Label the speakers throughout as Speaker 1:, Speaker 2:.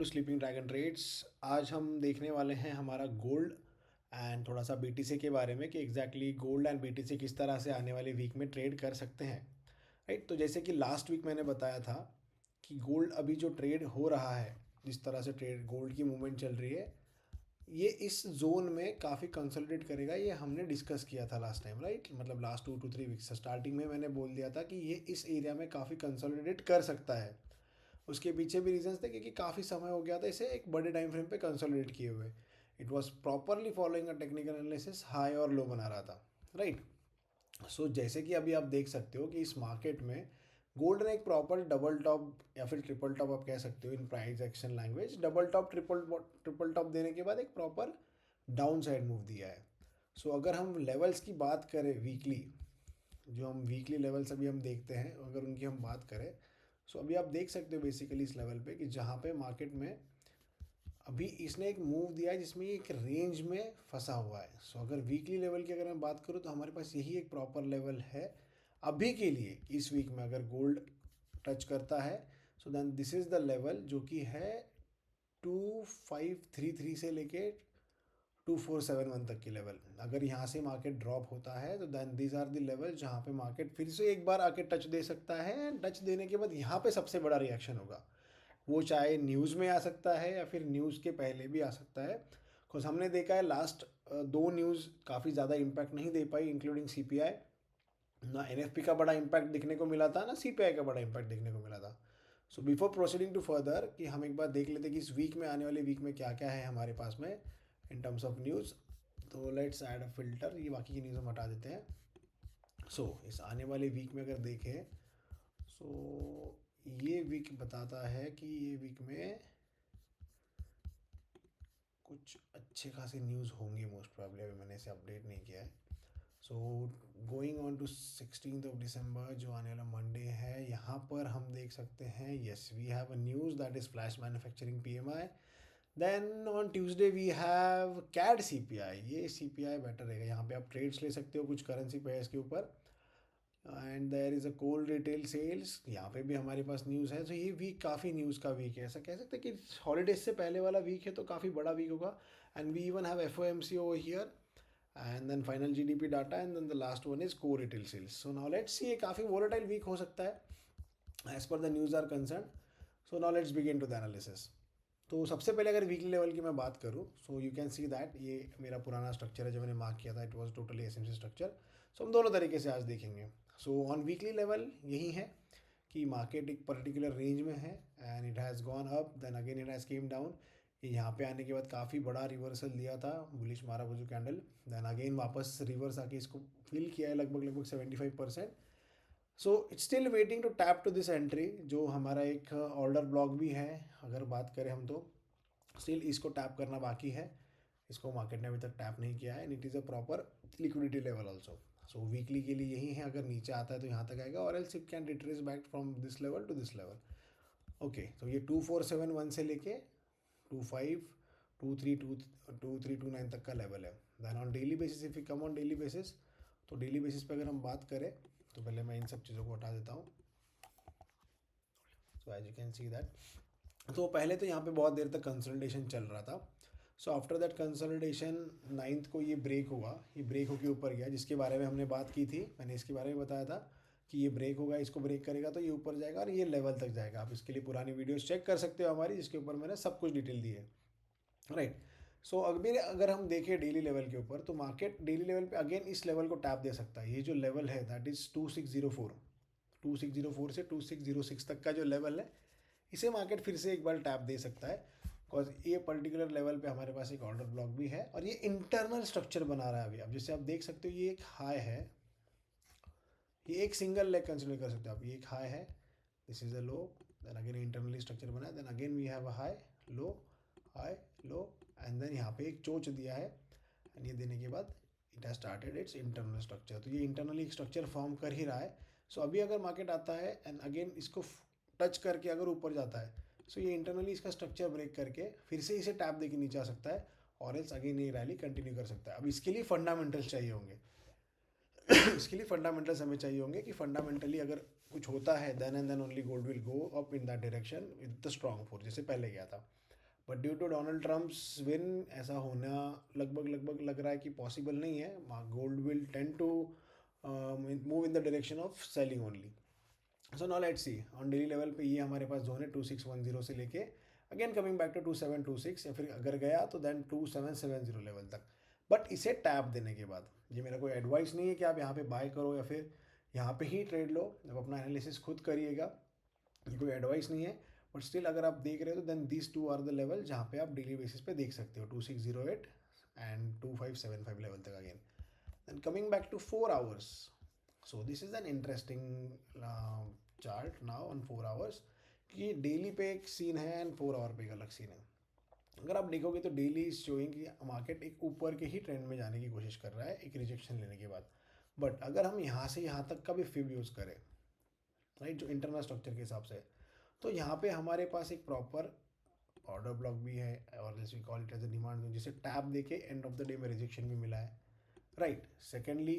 Speaker 1: To sleeping dragon trades. आज हम देखने वाले हैं हमारा गोल्ड एंड थोड़ा सा बीटीसी के बारे में कि एग्जैक्टली गोल्ड एंड बीटीसी किस तरह से आने वाले वीक में ट्रेड कर सकते हैं। राइट, तो जैसे कि लास्ट वीक मैंने बताया था कि गोल्ड अभी जो ट्रेड हो रहा है, जिस तरह से ट्रेड गोल्ड की मूवमेंट चल रही है, ये इस जोन में काफ़ी कंसोलिडेट करेगा। ये हमने डिस्कस किया था लास्ट टाइम, राइट? मतलब लास्ट 2 to 3 वीक्स से स्टार्टिंग में मैंने बोल दिया था कि ये इस एरिया में काफ़ी कंसोलिडेट कर सकता है। उसके पीछे भी रीजंस थे क्योंकि काफ़ी समय हो गया था इसे एक बड़े टाइम फ्रेम पे कंसोलिडेट किए हुए। It was properly following a technical analysis, high और लो बना रहा था, राइट? सो जैसे कि अभी आप देख सकते हो कि इस मार्केट में गोल्ड ने एक प्रॉपर डबल टॉप या फिर ट्रिपल टॉप आप कह सकते हो in price action language, double top triple top देने के बाद एक प्रॉपर डाउन साइड मूव दिया है। सो अगर हम लेवल्स की बात करें वीकली, जो हम वीकली लेवल्स अभी हम देखते हैं, अगर उनकी हम बात करें, सो अभी आप देख सकते हो बेसिकली इस लेवल पे कि जहाँ पे मार्केट में अभी इसने एक मूव दिया है जिसमें ये एक रेंज में फंसा हुआ है। सो अगर वीकली लेवल की अगर मैं बात करूँ तो हमारे पास यही एक प्रॉपर लेवल है अभी के लिए। इस वीक में अगर गोल्ड टच करता है, so then this is the level जो कि है 2533 से लेके 2471 तक की लेवल। अगर यहाँ से मार्केट ड्रॉप होता है तो then these are the level जहाँ पे मार्केट फिर से एक बार आके टच दे सकता है। टच देने के बाद यहाँ पे सबसे बड़ा रिएक्शन होगा, वो चाहे न्यूज़ में आ सकता है या फिर न्यूज़ के पहले भी आ सकता है। बिकॉज हमने देखा है लास्ट दो न्यूज़ काफ़ी ज़्यादा इम्पैक्ट नहीं दे पाई, इंक्लूडिंग सीपीआई। ना एनएफपी का बड़ा इम्पैक्ट दिखने को मिला था, ना सीपीआई का बड़ा इम्पैक्ट दिखने को मिला था। So before proceeding to further कि हम एक बार देख लेते हैं कि इस वीक में, आने वाले वीक में क्या क्या है हमारे पास में इन टर्म्स ऑफ न्यूज़। तो लेट्स ऐड अ फिल्टर, ये बाकी की न्यूज़ हम हटा देते हैं। सो इस आने वाले वीक में अगर देखें, सो ये वीक बताता है कि ये वीक में कुछ अच्छे खासे न्यूज़ होंगे मोस्ट प्रॉब्ली। अभी मैंने इसे अपडेट नहीं किया है। सो गोइंग ऑन टू 16 दिसंबर जो आने वाला मंडे है, यहाँ पर हम देख सकते हैं yes we have a news that is flash manufacturing PMI. Then on Tuesday we have CAD CPI. ये सीपीआई बेटर रहेगा, यहाँ पे आप ट्रेड्स ले सकते हो कुछ करेंसी पेयर्स के ऊपर। And there is a cold retail sales, यहाँ पे भी हमारे पास न्यूज़ है। तो ये वीक काफ़ी न्यूज़ का वीक है, ऐसा कह सकते हैं कि हॉलीडेज से पहले वाला वीक है तो काफ़ी बड़ा वीक होगा। And we even have FOMC over here, and then final GDP data, and then the last one is core retail sales. So now let's see, ये काफ़ी वोलेटाइल वीक हो सकता है as per the news are concern. So now let's begin to the analysis. तो सबसे पहले अगर weekly level की मैं बात करूँ, so you can see that ये मेरा पुराना स्ट्रक्चर है जो मैंने मार्क किया था, it was totally SMC structure. So हम दोनों तरीके से आज देखेंगे। सो ऑन वीकली लेवल यही है कि मार्केट एक पर्टिकुलर रेंज में है and it has gone up, then again it has came down. ये यहाँ पे आने के बाद काफ़ी बड़ा रिवर्सल दिया था, बुलिश मारा वो जो कैंडल, देन अगेन वापस रिवर्स आके इसको फिल किया है लगभग लगभग 75%। So it's still waiting to tap to this entry, जो हमारा एक ऑर्डर ब्लॉक भी है अगर बात करें हम तो। स्टिल इसको टैप करना बाकी है, इसको मार्केट ने अभी तक टैप नहीं किया है and it is a proper liquidity level also. So weekly के लिए यही है, अगर नीचे आता है तो यहाँ तक आएगा और else it can retrace back from this level to this level. Okay, तो ये 2471 से लेके 25 2329 तक का लेवल है। Then on daily basis, if you come on daily basis, तो डेली बेसिस पे अगर हम बात करें तो पहले मैं इन सब चीज़ों को हटा देता हूँ। So as you can see that, तो पहले तो यहाँ पे बहुत देर तक कंसल्टेशन चल रहा था। So after that consultation 9th को ये ब्रेक हुआ, ये ब्रेक होके ऊपर गया, जिसके बारे में हमने बात की थी। मैंने इसके बारे में बताया था कि ये ब्रेक होगा, इसको ब्रेक करेगा तो ये ऊपर जाएगा और ये लेवल तक जाएगा। आप इसके लिए पुरानी वीडियोस चेक कर सकते हो हमारी, जिसके ऊपर मैंने सब कुछ डिटेल दी है, राइट? सो अगर हम देखें डेली लेवल के ऊपर, तो मार्केट डेली लेवल पे अगेन इस लेवल को टैप दे सकता है। ये जो लेवल है दैट इज़ 2604, 2604 से 2606 तक का जो लेवल है, इसे मार्केट फिर से एक बार टैप दे सकता है। बिकॉज ये पर्टिकुलर लेवल पे हमारे पास एक ऑर्डर ब्लॉक भी है और ये इंटरनल स्ट्रक्चर बना रहा है अभी। अब जैसे आप देख सकते हो ये एक हाई है, ये एक सिंगल लेग कंसिडर कर सकते हो आप, ये एक हाई है, this is a low, then again internally structure बना है, then again we have a low high low, and then यहाँ पे एक चोच दिया है एंड ये देने के बाद it has started it's internal structure. तो ये इंटरनली एक स्ट्रक्चर फॉर्म कर ही रहा है। सो अभी अगर मार्केट आता है एंड अगेन इसको टच करके अगर ऊपर जाता है, सो ये इंटरनली इसका स्ट्रक्चर ब्रेक करके फिर से इसे टैप देके नीचे आ सकता है और एल्स अगेन ये रैली कंटिन्यू कर सकता है। अब इसके लिए फंडामेंटल्स चाहिए होंगे। इसके लिए फंडामेंटल्स हमें चाहिए होंगे कि फंडामेंटली अगर कुछ होता है then and then only gold will go up in that direction with the strong force, जैसे पहले गया था। But due to Donald Trump's win ऐसा होना लगभग लगभग लग रहा है कि पॉसिबल नहीं है. Gold will tend to move in the direction of selling only. So now let's see on daily level पे ये हमारे पास जोन है 2610 से लेके अगेन कमिंग बैक टू 2726 या फिर अगर गया तो देन 2770 लेवल तक. बट इसे टैप देने के बाद, ये मेरा कोई एडवाइस नहीं है कि आप यहाँ पे बाय करो या फिर यहाँ पे ही ट्रेड लो, आप अपना एनालिसिस खुद करिएगा, ये कोई एडवाइस नहीं है. बट स्टिल अगर आप देख रहे हो तो then these two are the level जहाँ पे आप डेली बेसिस पे देख सकते हो 2608 एंड 2575 लेवल तक again. Then coming back to 4 hours. So this is an interesting chart now on 4 hours कि डेली पे एक सीन है एंड 4 आवर पे एक अलग सीन है. अगर आप देखोगे तो डेली इज शोइंग कि मार्केट एक ऊपर के ही ट्रेंड में जाने की कोशिश कर रहा है एक रिजेक्शन लेने के बाद. बट अगर हम यहाँ से यहाँ तक का भी फिब यूज़ करें, राइट, जो इंटरनल स्ट्रक्चर के हिसाब से, तो यहाँ पे हमारे पास एक प्रॉपर ऑर्डर ब्लॉक भी है और जैसे call it as a demand zone, जिसे टैप देके एंड ऑफ द डे में रिजेक्शन भी मिला है, राइट. सेकेंडली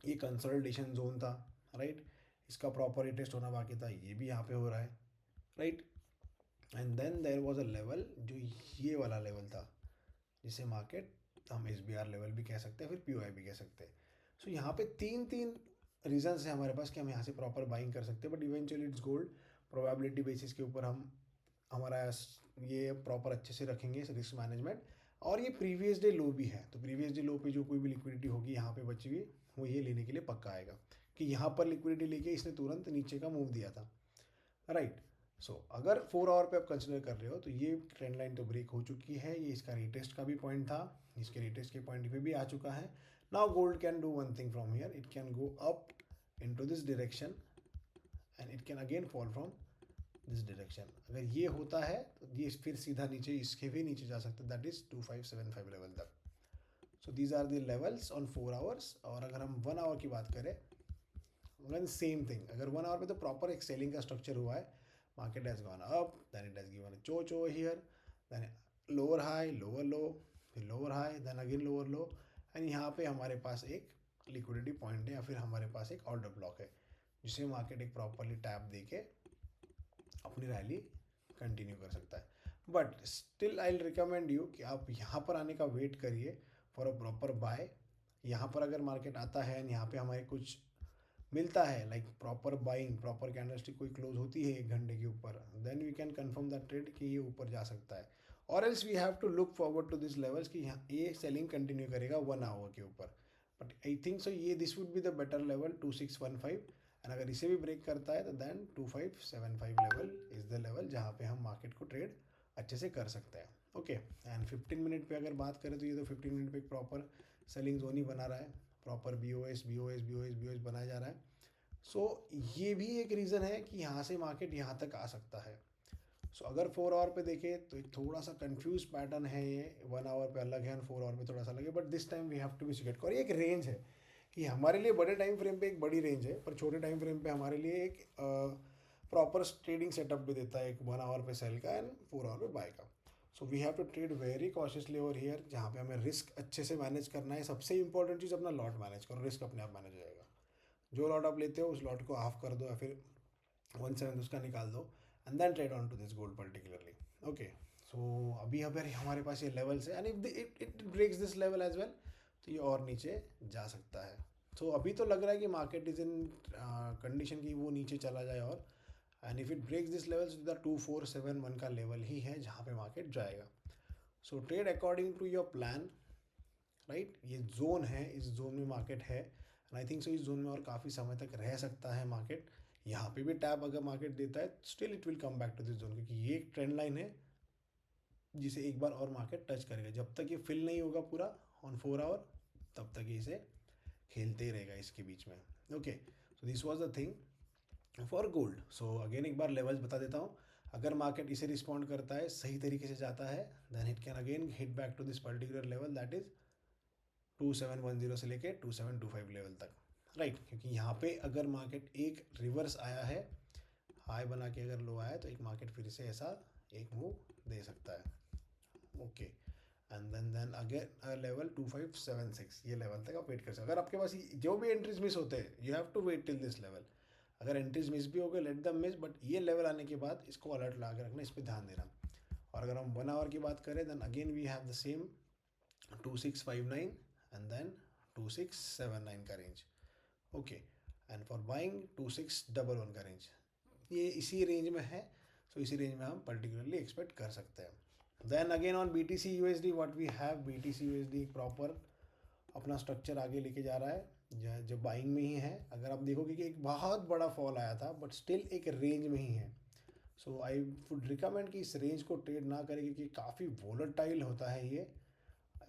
Speaker 1: ये कंसोलिडेशन जोन था, राइट, इसका प्रॉपर टेस्ट होना बाकी था, ये भी यहाँ पे हो रहा है, right. And then there was a level जो ये वाला लेवल था जिसे मार्केट हम SBR लेवल भी कह सकते हैं फिर POI भी कह सकते हैं. सो यहाँ पे तीन तीन रीजंस है हमारे पास कि हम यहाँ से प्रॉपर बाइंग कर सकते हैं. But eventually it's gold. Probability basis के ऊपर हम हमारा ये प्रॉपर अच्छे से रखेंगे रिस्क मैनेजमेंट. और ये प्रीवियस डे लो भी है, तो प्रीवियस डे लो पे जो कोई भी लिक्विडिटी होगी यहाँ पे बची हुई वो ये लेने के लिए पक्का आएगा कि यहाँ पर लिक्विडिटी लेके इसने तुरंत नीचे का मूव दिया था, राइट. सो अगर 4 आवर पे आप कंसिडर कर रहे हो तो ये ट्रेंड लाइन तो ब्रेक हो चुकी है, ये इसका रीटेस्ट का भी पॉइंट था, इसके रीटेस्ट के पॉइंट पे भी आ चुका है. Now gold can do one thing from here, it can go up into this direction and it can again fall from this direction. अगर ये होता है तो ये फिर सीधा नीचे इसके भी नीचे जा सकता है, दैट इज 2575 लेवल तक. So these are the levels on 4 hours. और अगर हम 1 आवर की बात करें, वन सेम थिंग. अगर 1 आवर पे तो प्रॉपर एक सेलिंग का स्ट्रक्चर हुआ है, market has gone up, then it has given a choch over here, then lower high, lower low, फिर lower high, then again lower low, and यहाँ पे हमारे पास एक liquidity point है या फिर हमारे पास एक order block है जिसे मार्केट एक प्रॉपरली टैप देके अपनी रैली कंटिन्यू कर सकता है. But still I will recommend you कि आप यहाँ पर आने का वेट करिए फॉर अ प्रॉपर बाय. यहाँ पर अगर मार्केट आता है एंड यहाँ पे हमारे कुछ मिलता है like proper buying, proper candlestick कोई क्लोज होती है 1 घंटे के ऊपर, then we can confirm that trade कि ये ऊपर जा सकता है. और else we have to look forward to this levels कि यहाँ ये सेलिंग कंटिन्यू करेगा 1 आवर के ऊपर. बट आई थिंक सो ये this would be the better level 2615. And अगर इसे भी ब्रेक करता है तो then 2575 level is the level जहाँ पे हम मार्केट को ट्रेड अच्छे से कर सकते हैं. ओके. एंड 15 मिनट पे अगर बात करें तो ये तो 15 मिनट पे एक प्रॉपर सेलिंग जोन ही बना रहा है, प्रॉपर BOS बनाया जा रहा है. सो ये भी एक रीज़न है कि यहाँ से मार्केट यहाँ तक आ सकता है. सो अगर 4 आवर पे देखें तो एक थोड़ा सा कंफ्यूज पैटर्न है ये. 1 आवर पे अलग है और 4 आवर पे थोड़ा सा अलग है. But this time we have to be secure. और ये एक रेंज है कि हमारे लिए बड़े टाइम फ्रेम पे एक बड़ी रेंज है, पर छोटे टाइम फ्रेम पे हमारे लिए एक प्रॉपर ट्रेडिंग सेटअप भी देता है, एक 1 आवर पे सेल का एंड 4 आवर पे बाय का. So we have to trade very cautiously over here, जहाँ पे हमें रिस्क अच्छे से मैनेज करना है. सबसे इंपॉर्टेंट चीज़ अपना लॉट मैनेज करो, रिस्क अपने आप मैनेज हो जाएगा. जो लॉट आप लेते हो उस लॉट को हाफ कर दो या फिर 1/7 उसका निकाल दो and then trade on to this gold particularly. Okay. So अभी अगर हमारे पास ये लेवल्स है and if it breaks this level as well तो ये और नीचे जा सकता है. सो अभी तो लग रहा है कि मार्केट इज इन कंडीशन की वो नीचे चला जाए. और and if it breaks this level the 2471 का लेवल ही है जहाँ पे मार्केट जाएगा. So trade according to your plan, right. ये जोन है, इस जोन में मार्केट है एंड आई थिंक सो इस जोन में और काफ़ी समय तक रह सकता है मार्केट. यहाँ पे भी टैप अगर मार्केट देता है still it will come back to this zone, क्योंकि ये एक ट्रेंड लाइन है जिसे एक बार और मार्केट टच करेगा. जब तक ये फिल नहीं होगा पूरा ऑन 4 आवर तब तक ये इसे खेलते ही रहेगा इसके बीच में. Okay. So this was the thing for gold. So again एक बार लेवल्स बता देता हूँ. अगर मार्केट इसे रिस्पॉन्ड करता है, सही तरीके से जाता है, then it can again hit back to this particular level that is 2710 से लेके 2725 लेवल तक, राइट. क्योंकि यहाँ पे अगर मार्केट एक रिवर्स आया है, हाई बना के अगर लो आया है, तो एक मार्केट फिर से ऐसा एक मूव दे सकता है. Okay. And then again level 2576 ये लेवल तक आप वेट कर सकते. अगर आपके पास जो भी एंट्रीज मिस होते हैं you have to wait till this level. अगर एंट्रीज मिस भी हो गए लेट दम मिस, बट ये लेवल आने के बाद इसको अलर्ट ला के रखना, इस पर ध्यान देना. और अगर हम 1 आवर की बात करें then again we have the same 2659 and then 2679 का range. Okay, and for buying 2611 का रेंज, ये इसी रेंज में है. सो इसी रेंज में हम पर्टिकुलरली एक्सपेक्ट कर सकते हैं. Then again on BTC USD what we have, BTC USD proper अपना स्ट्रक्चर आगे लेके जा रहा है जो बाइंग में ही है. अगर आप देखोगे कि एक बहुत बड़ा फॉल आया था बट स्टिल एक रेंज में ही है. सो आई वुड रिकमेंड कि इस रेंज को ट्रेड ना करें क्योंकि काफ़ी वोलेटाइल होता है ये.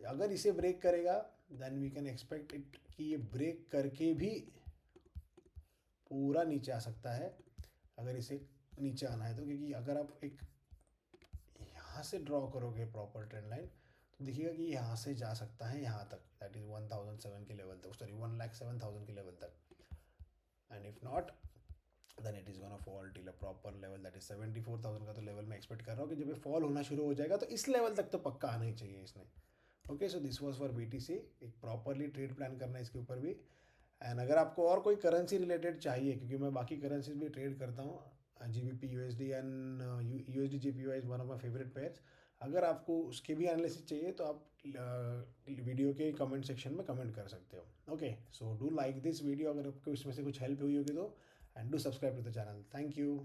Speaker 1: अगर इसे ब्रेक करेगा then we can expect it कि ये ब्रेक करके भी पूरा नीचे आ सकता है अगर इसे नीचे आना है तो. क्योंकि अगर आप एक यहाँ से ड्रॉ करोगे प्रॉपर ट्रेंड लाइन तो देखिएगा कि यहाँ से जा सकता है यहाँ तक, दैट इज़ 1007 के लेवल तक, सॉरी 1,07,000 के लेवल तक. And if not then it is gonna fall till a proper level that is 74,000 का. तो लेवल मैं एक्सपेक्ट कर रहा हूँ कि जब ये फॉल होना शुरू हो जाएगा तो इस लेवल तक तो पक्का आना ही चाहिए इसने. Okay, so this was for BTC. एक प्रॉपरली ट्रेड प्लान करना है इसके ऊपर भी. एंड अगर आपको और कोई करेंसी रिलेटेड चाहिए, क्योंकि मैं बाकी करेंसीज भी ट्रेड करता हूँ, GBP USD and USD JPY is one of my favourite pairs. अगर आपको उसके भी एनालिसिस चाहिए तो आप वीडियो के कमेंट सेक्शन में कमेंट कर सकते हो. Okay, so do like this video अगर आपको इसमें से कुछ हेल्प हुई होगी तो, and do subscribe to the channel. Thank you.